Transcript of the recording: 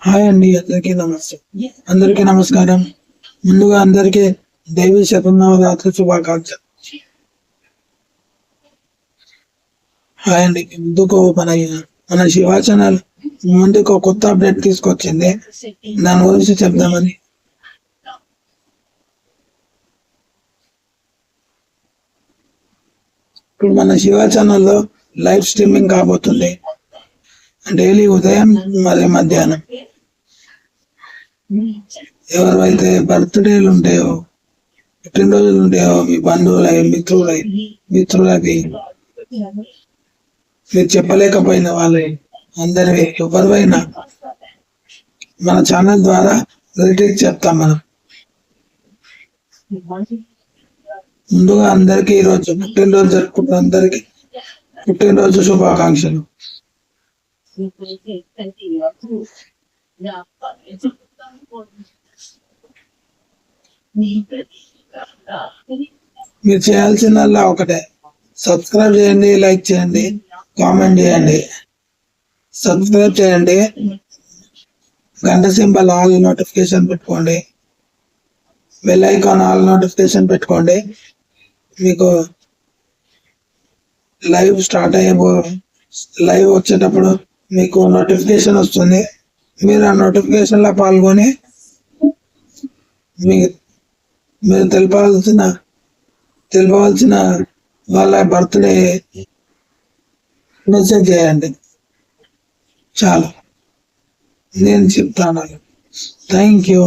Hi అండి, అందరికీ నమస్కారం. ముందుగా అందరికీ దేవి శతమానవరాత్రి శుభాకాంక్షలు. హాయ్ అండి, ముందుకు మన శివ ఛానల్ ముందుకు కొత్త అప్డేట్ తీసుకొచ్చింది. దాని గురించి చెప్దామని. ఇప్పుడు మన శివ ఛానల్లో లైవ్ స్ట్రీమింగ్ కాబోతుంది. డైలీ ఉదయం మరియు మధ్యాహ్నం. ఎవరైతే బర్త్డేలు ఉంటాయో, పుట్టినరోజులు ఉంటాయో, మీ బంధువులై మిత్రులకి మీరు చెప్పలేకపోయిన వాళ్ళే అందరి ఎవరైనా మన ఛానల్ ద్వారా రిలేట్ చెప్తాం. మనం ముందుగా అందరికీ ఈరోజు పుట్టినరోజు జరుపుకుంటున్న అందరికి పుట్టినరోజు శుభాకాంక్షలు. మీరు చేయాల్సిందల్లా ఒకటే, సబ్స్క్రైబ్ చేయండి, లైక్ చేయండి, కామెంట్ చేయండి. సబ్స్క్రైబ్ చేయండి, గంట సింబల్ ఆల్ నోటిఫికేషన్ పెట్టుకోండి, బెల్ ఐకాన్ ఆల్ నోటిఫికేషన్ పెట్టుకోండి. మీకు లైవ్ స్టార్ట్ లైవ్ వచ్చేటప్పుడు మీకు నోటిఫికేషన్ వస్తుంది. మీరు ఆ నోటిఫికేషన్లో పాల్గొని మీరు తెలుపవలసిన వాళ్ళ బర్త్డే మెసేజ్ చేయండి. చాలు, నేను చెప్తాను. Thank you.